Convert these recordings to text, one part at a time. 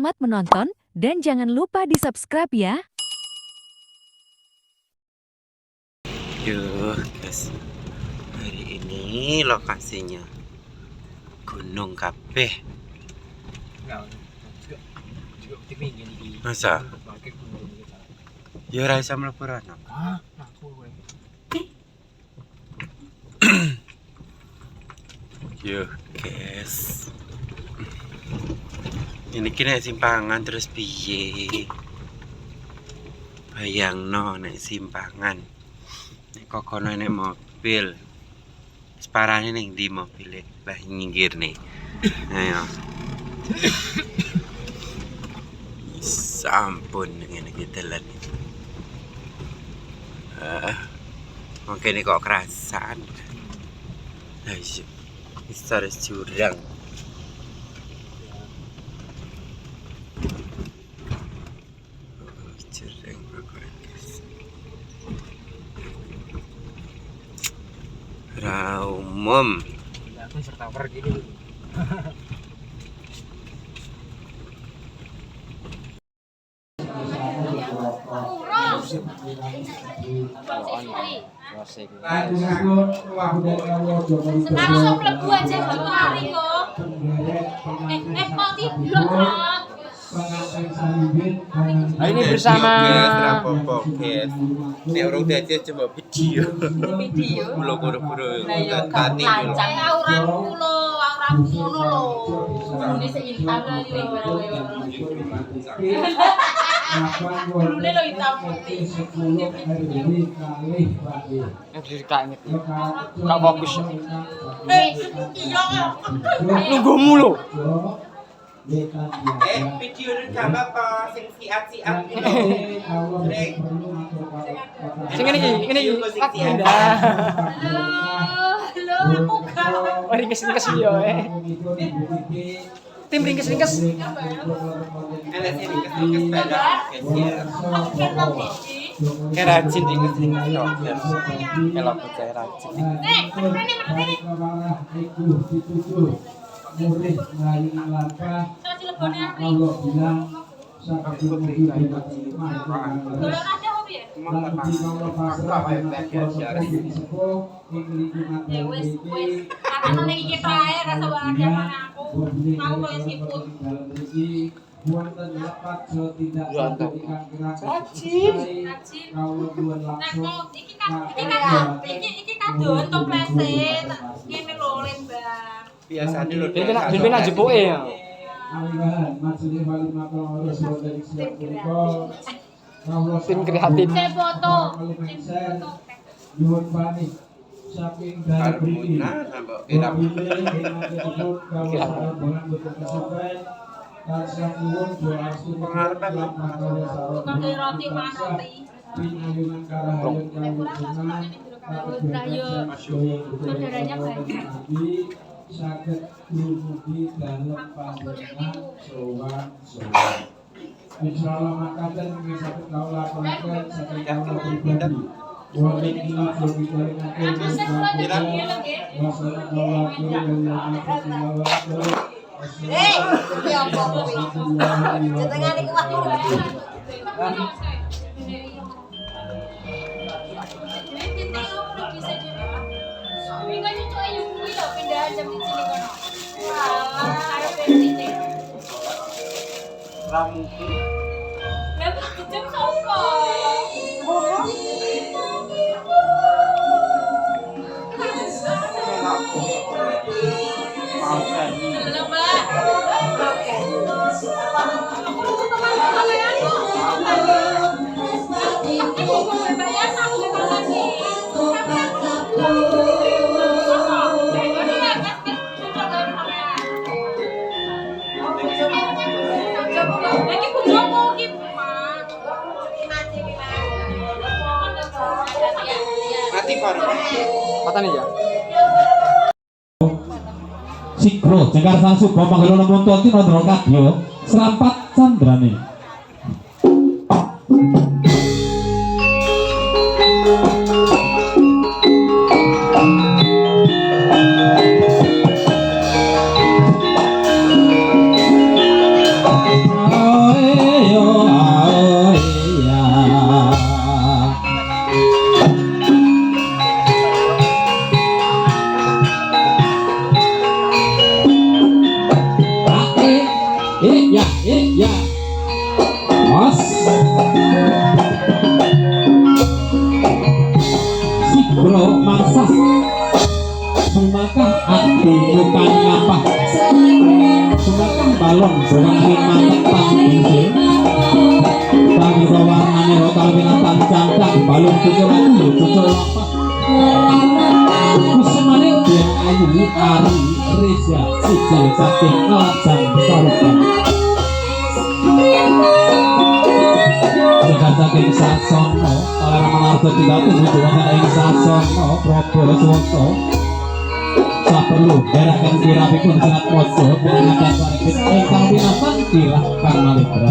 Selamat menonton dan jangan lupa di-subscribe ya. Yuk guys, hari ini lokasinya Gunung Kabeh. Masa? Ya ora iso mlebu rono. Yuk guys, ini kena simpangan terus piye? Bayangno nek simpangan, nek kokono nek mobil, separane ning ndi mobile lah nyinggir nih. Ayo. Sampun ngene iki dalan. Mungkin ini kok kerasan. Ayo. Besar jurang. Jurang pokoknya guys. Raumum. Aku serta pergi dulu. Langsung mlebu aja baru mari kok. Poti blok. Ini bersama Nek urung dadi coba video. Belum buru-buru tadi. Lancang auran kulo, auran ngono lho. Ini seintan yo. Dulu lo hitam putih. yang cerita ini. Kak fokus. Iya. Nunggumu lo. Video rekam apa sing siap-siap gitu. Sing ini Kak Dinda. Halo, aku gak. Oh, ringkes yo Tim ringkes. Ada sih ringkes pada kecil. Aku kenal Didi. Kayak rajin ringkes dokter. Kalau percaya rajin. Murid dari langkah Allah bilang sakit murid buatan dapat tidak ketika kalau buat langsung iki kado untuk pleset ngene lho lembang Biasanya lo Ben aja poe ya. alihan maksudnya balik makam Rasul dari siap punika Tim kreatif. saya foto nyuwun panik saking dari beri roti manoti pinayungan karahayun kawujunan saudaranya banyak sakit dumugi dalam panjenengan sowan. Insyaallah makaten ing sakit kawula aturaken saking kawula pribadi. Wonten ing pembicaraan Patane ya. Sikro, Jengkar Sangsu, Bapak Gelono Montuanti, Nodro Kadyo, Serampat Sandrani. kula mangsah sumakah ati bukan ngapah sumakah balon bukan mantek tanggil tangi warnane rokal binatang cangkang balon cucul aku cucul lapah kusemane biar ayu ari Reza sijil saking alasan sarukan Jagat saking sasono Palarang menarga tidak tunggu Jagat ing sasono Probo suwoso Saperlu Derakan dirapikun senat mojo Penangadan sarikit Engkang binatang Dirah karena libra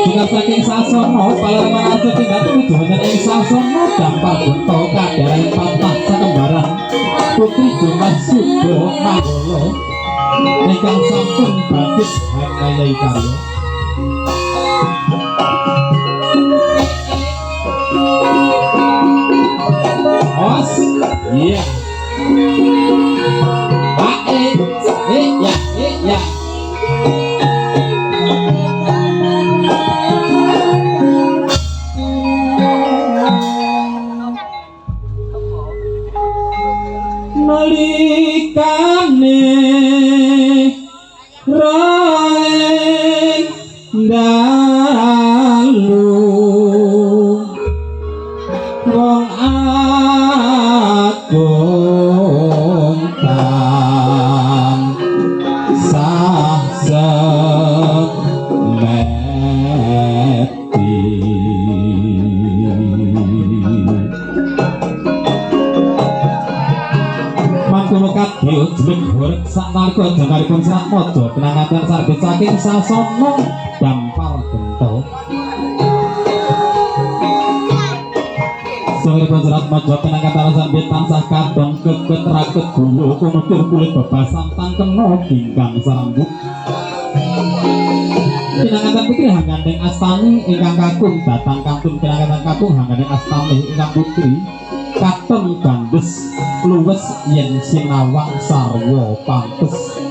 Jagat saking sasono Palarang menarga tidak tunggu Jagat ing sasono Dampar bento Kadara yang patah Sakembaran Putri Jumat Sudo Manggolo Engkang sampun bagus Hakayai karyo Os, iya. Ya. Nalikane roeng dalu wong agung kang sah semeti mangkono kadya jeneng horeg sak narga jangaripun serat mojo penanganan sarbit saking sasana dampar bento Sangipun serat mojo penangkatan sambit tansah kadang keket raket gulu kumutur kulit bebasan tangkeno bingkang sarambut Pinangatan putri hanggandeng astani ingkang kakung datang kantun pinangatan kakung hanggandeng astani ingkang putri katon gandes luwes yen sinawang sarwa pantes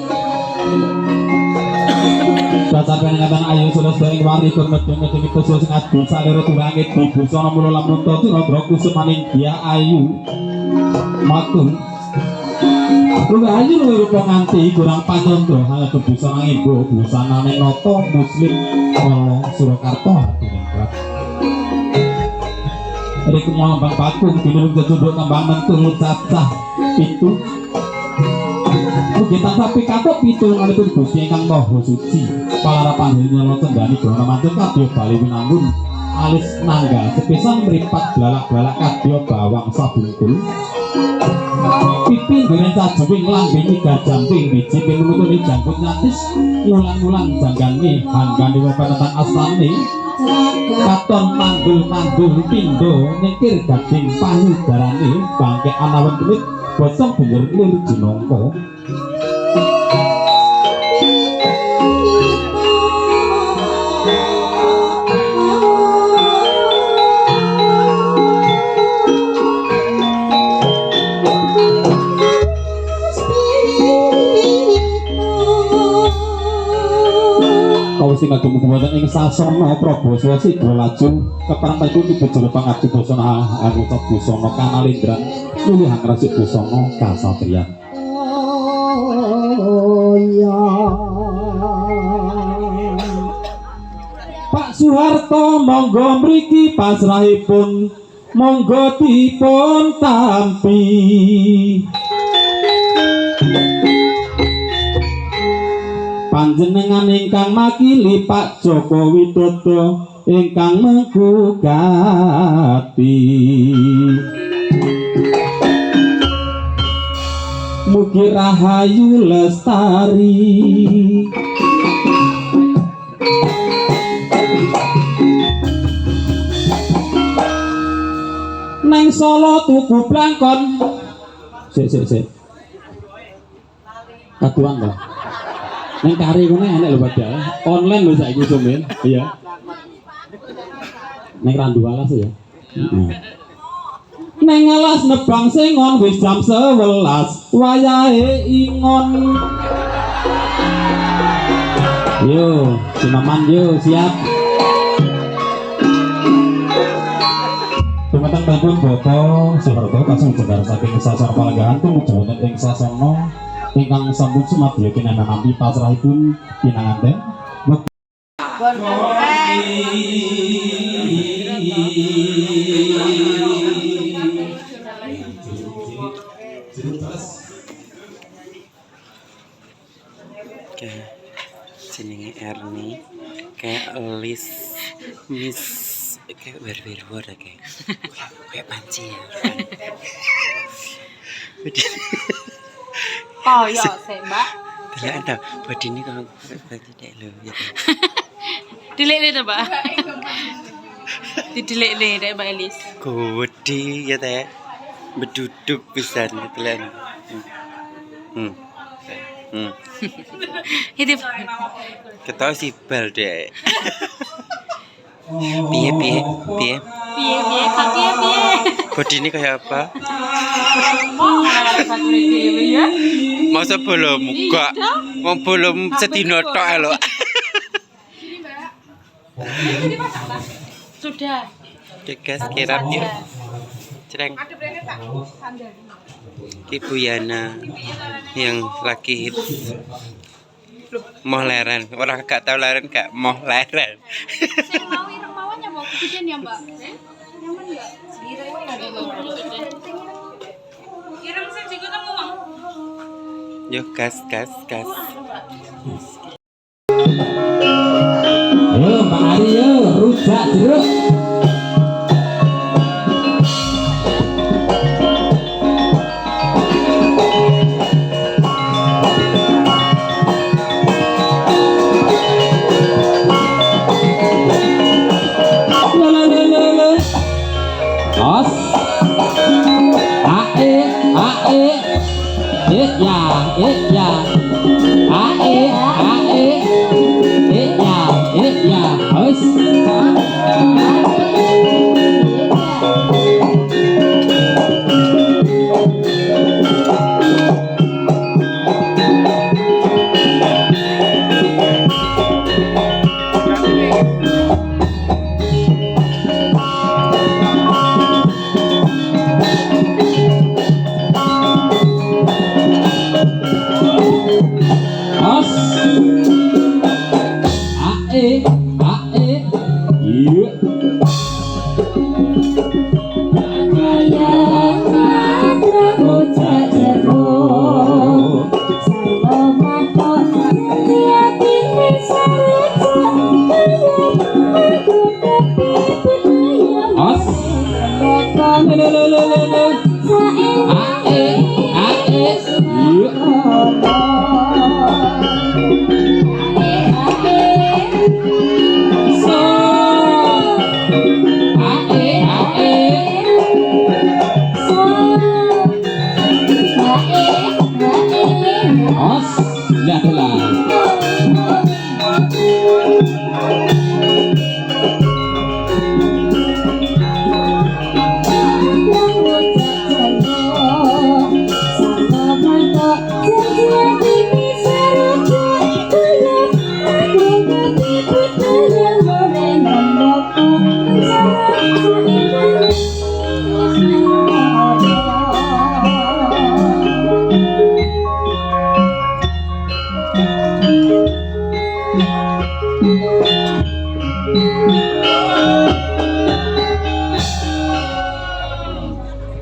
Baca peningkatan ayu sudah sering wari Bermedung-medung itu sing adu salira tulangit Dibusana mula lamun toti Nodro kusum maning dia ayu Matur Luwih ayu luwih rupa nganti kurang pancondo Hanya bebusana ibu Busana noto muslim Kolo Surakarta hati nengkrat Riku ngambang bakung Dinulung jejunduk kembang mentul cacah Itu Mugi tansah pikatuk pitulunganipun Gusti ingkang Maha Suci. Palarapan nyala cendani grana mantun kadya bali winangun alis nanggal sepisan mripat blalak-blalak kadya bawang sabungkul. Pipi ndereng cajuwing lambene gajamping biji ping nutune jangkut nyatis ngulang-ulang janggane hanggane wepenatan astane. Katon mandul-mandul pindho nyengkir gading panyudarane bangke anawan kulit bocong bener lir jinangka. Sing agem kuwatan ing sasana Prabasa Sidra lajeng keperang iku dibejol pangabdi busana anggota busana Kanalindran luwihan resik busana kasatriyan. Pak Soeharto monggo mriki pasrahipun monggo dipun tampi. Panjenengan ingkang makili Pak Joko Widodo ingkang menggugati mugi rahayu lestari neng Solo tuku blangkon sik katuan lho neng kari kene enak lho padahal online lho saiki sumin iya neng randu alas ya neng alas nebang singon wis jam 11 wayahe ingon yo Simaman yo siap pun Bapa Soeharto kasung jegar saking sasar palenggahan tumuju wonten ing sasana ingkang sampun sumadya kinana nampi pasrahipun pinanganten. Kayak jenenge Erni kayak Lis Miss kayak werwer kayak panci ya. Oh ya, sih Mbak. Tidak ada body ini kalau tidak lo ya. Dilik-lik Mbak. Didilik-lik deh Mbak Elis. Kodi ya teh berduduk pisan kalian. Itu Ketawa si bal deh. Piye. piye Kak piye. Body ini kayak apa? Mau satu dewe ya. Masa belum muka, mau belum sedino tok lho. Sudah. Oke guys, kirap yuk. Cereng. Ibu Yana yang lagi hits mau leren, orang gak tahu leren gak mau leren. Saya mau ireng mawanya mau kemudian ya Mbak. Nyaman enggak? Ireng sing juga kamu mau. Yuk gas. Yo Mbak Ari yo rujak jeruk. Os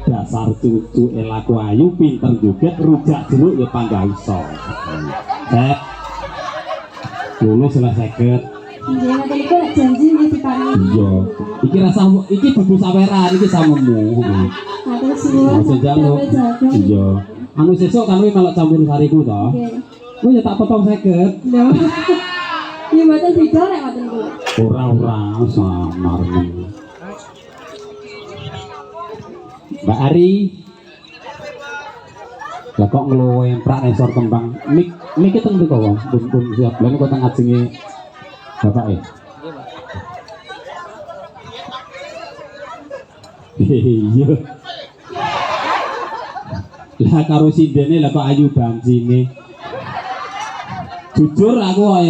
dasar cucu elaku ayu pinter juga rujak jeruk ya panggah iso. Dulu selesai ke iya iki rasamu iki buku saweran iki samemu maksud jaluk iya anu sesuk kan melok campur sariku to kowe ya tak potong 50 lho ya mboten beda nek ngoten kuwi ora samar Mbak Ari lah kok ngeloemprak nesor kembang mik teng mriko wong pun siap lha kok teng ajenge bapak iya lah karo sindene lah kok ayu bansine jujur aku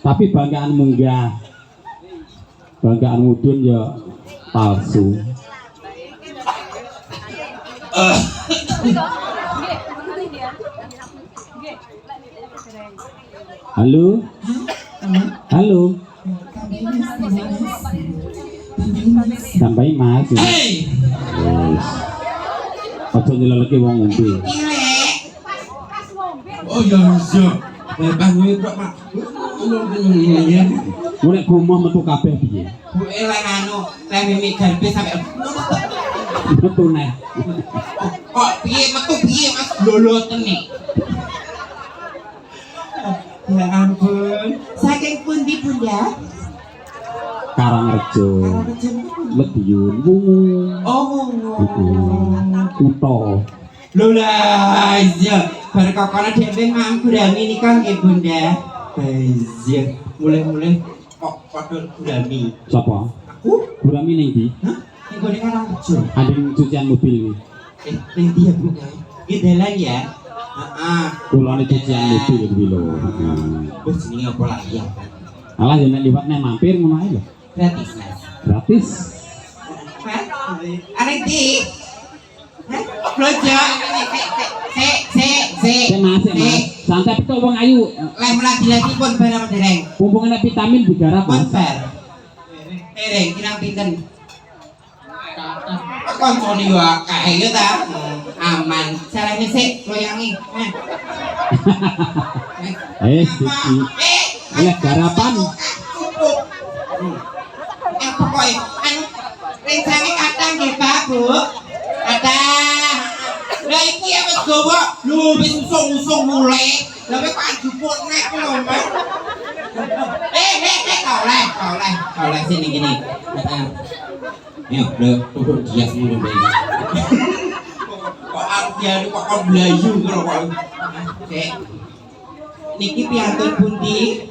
tapi banggaan munggah banggaan mudun ya palsu Halo. Halo. Sampai Mas. Hei, Wes. Ojo nyeleleki wong ngombe. oh ya iya. Lepas kuwi kok Mak. Mulai gumoh metu kabeh piye? Bu eleng anu, lek mimigan bis sampe Metu neh. kok piye metu piye Mas loloten nih. Ya ampun, saking pundi Bunda? Karangrejo. Mediun wungu. Oh, Kutha. lho lah iya, bar kokono dhewe Mam Gurami nika nggih Bunda. Iya, mulai-mulai kok padha Gurami. Sapa? Aku? Gurami ning ndi? Hah? Ning gone Karangrejo. Anding cucian mobil iki. Ning dia Bunda. Iki dalan ya. Heeh. Kulone cucian mobil iki lho. Wis jenenge apa lagi ya? Alah yen nek liwat nek mampir ngono ae lho. Gratis, Mas. Gratis. Arek di. Hah? Belanja ini Sik Mas, santai to wong ayu. leh melagi-lagi pun barang dereng. Mumpung ana vitamin digarap Pun Mas. bar. Dereng kirang pinten. Koncone yo akeh ya ta. Aman. Carane sik loyangi. Siki. Oleh garapan. Cukup. Pokoknya anu rencane kadang nggih Pak, Bu. Kadang. Lah iki ya wis gowo, lho wis usung-usung mulai. Lah kok jupuk nek lho, Mas. Kau sini gini. Ayo, turun dia semua baik. Kok artian kok kon blayu karo kok. Cek. Niki piantun pundi?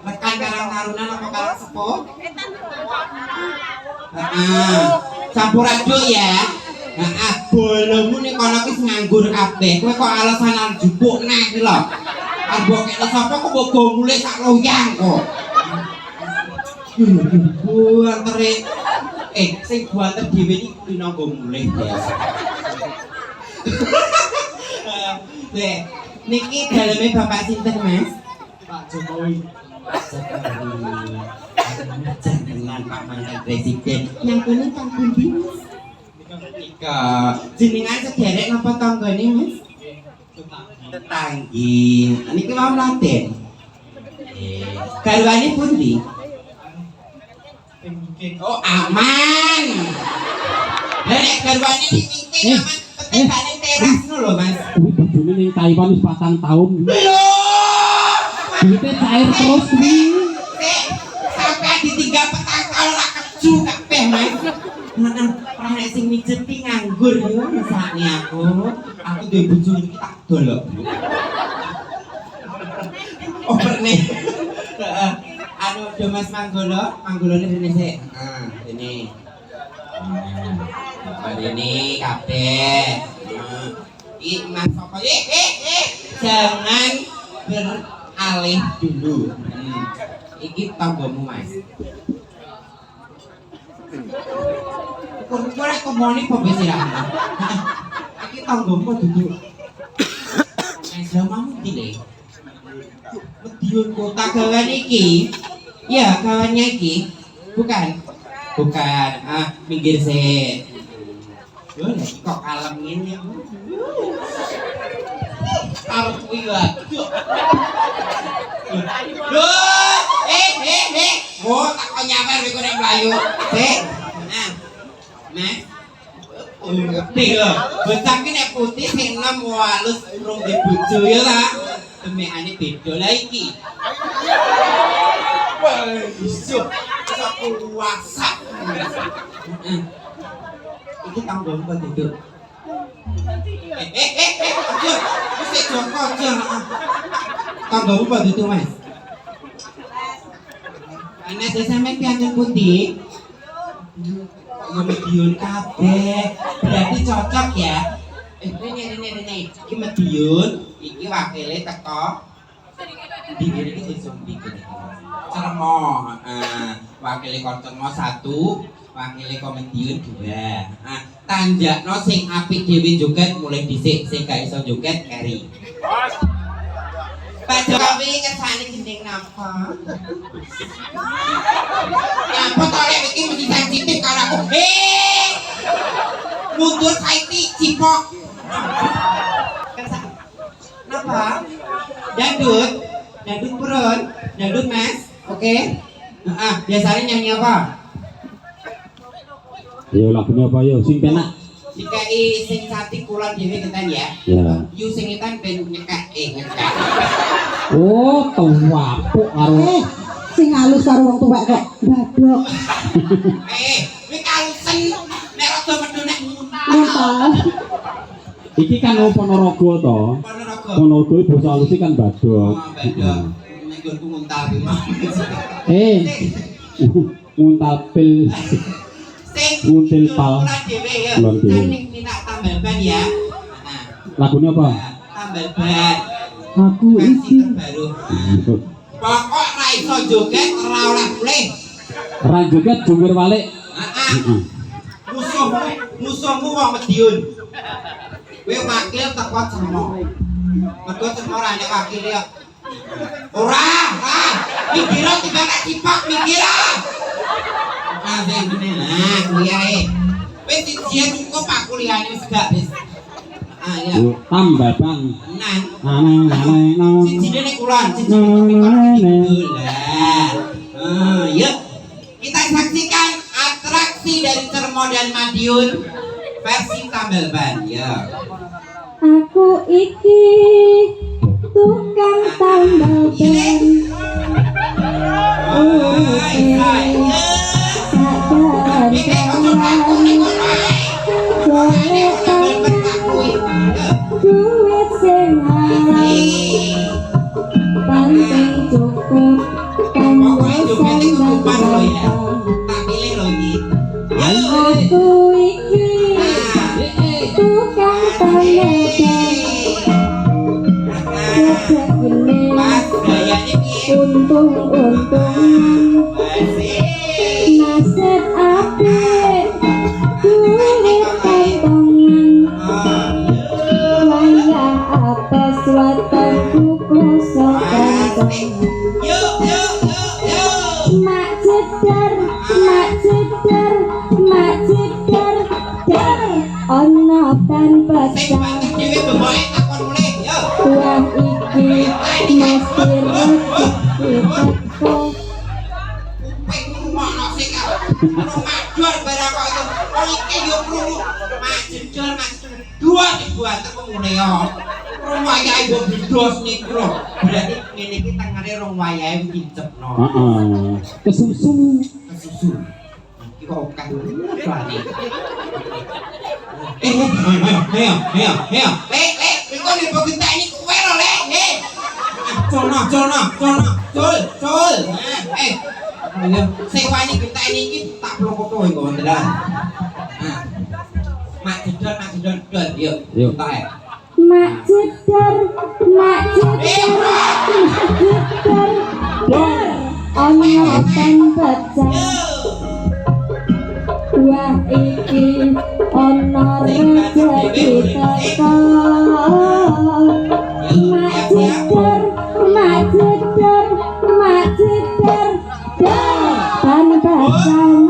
Rekan Karang Tarunan apa Karang Sepuh? Sampuradur ya. Bolomu nih kono wis nganggur kabeh. Kowe kok alasan jupuk nek iki lho. Mbok kene sapa kok mbok mulai sak loyang kok. Buantere sing buanter dhewe iki kulino nggo mulai biasa. Niki daleme Bapak sinten, Mas? Pak Jokowi. Dengan Pak Mantan Presiden yang kuning kan pundi Mas? Nika jenengan sederek napa tanggane Mas? Tetanggi. Niki mau Mladen. Garwane pundi? Oh aman. Lah nek garwane di pingking aman, petebane teras ngono lho Mas. Kuwi bojone ning Taiwan wis 4 tahun. Lho. Duite cair terus kuwi. Sampai ditinggal petang kalau ora keju kabeh Mas. Heeh, ora nek sing mijeti nganggur yo mesake aku. Aku duwe bojo iki tak dolok. Oh perne. Heeh. Anu do Mas manggolone rene sik. Heeh, rene. Rene kabeh. Iki Mas apa? Jangan beralih dulu. Iki tanggomu Mas. Kok ora komoni apa wis ira. Iki tanggomu duduk. Mas lamamu dile. Mediun kota gawan iki. Ya, kawannya iki. Bukan. Bukan. Minggir sik. Yo nek kok kalem ngene. Arep kuwi lagi. Loh, oh tak kok nyawer kowe nek mlayu. Nah. Mas. Ngerti lho. Bocah ki nek putih sing enom halus urung di bojo ya ta. Temekane beda lah iki. Iso sapu wasak. Iki tanggung kok duduk. Aja, mesti Joko aja. Tanggamu apa itu Mas? Ana sampeyan piantun pundi? Ya mediun kabeh. Berarti cocok ya. Rene. Iki mediun, iki wakile teko. Di iki disumbi iki. Cermo, wakile Korcermo 1, wakile Komediun 2. tanjakno sing apik dhewe joget mulai dhisik sing gak iso joget keri. Pak Jokowi kersane gendeng napa? Napa to lek iki mesti sensitif karo aku. Mundur saiki cipok. Napa? Dangdut, dangdut purun, dangdut mas, oke? Biasanya nyanyi apa? Yo lagunya apa yo sing penak. Dikai sing cantik kulon dhewe ketan ya. Ya. Yu sing etan ben nyekak nyekak. Oh, tuwapuk karo sing halus karo wong tuwek kok badok. Kowe kalusen nek rada medhu nek muntah. Muntah. iki kan Ponorogo to. Ponorogo. Ponorogo basa halus kan badok. Badok. Nek nggonku muntah kuwi mah. Muntal pil. Muntil pal. Lon dhewe. Ning minta tambal ban ya. Lagunya apa? Tambal ban. Aku Versi iki terbaru. Pokok ra iso joget ora oleh mulih. Ra joget jungkir balik. Musuhmu wong Madiun. Kowe wakil teko Cemo. Mergo Cemo ra nek wakil ya. Ora. Mikir tiba tak cipak mikir. Sing ngene. Kuwi ae. Wis dijian cukup Pak kuliahane wis gak wis. Ya. Tambah bang. Tenan. Sijine nek kulon, sijine nek kidul. Yuk. Kita saksikan atraksi dari Cermo dan Madiun versi tambal ban. Ya. aku iki tukang tambal ban. Duit sing penting cukup kanggo sambal aku iki tukang tambal ban untung-untungan nasib apik duit kantongan wayah apes wetengku kroso kantongan mak ceder dar ono tan pecah uang iki mesti rezeki teko Berarti ngene iki tengene rong wayahe dicepno. Kesusu. Kesusu. Iki kok akeh banget. Ayo. Iku nek kita ini kowe lho, Le. Col. Ayo, sing wani kita iki tak ploko iki kok ndelan. Mak jedor, yuk. Tak. mak ceder dar ono tan pecah wah iki ono rezeki teko mak ceder dar tan pecah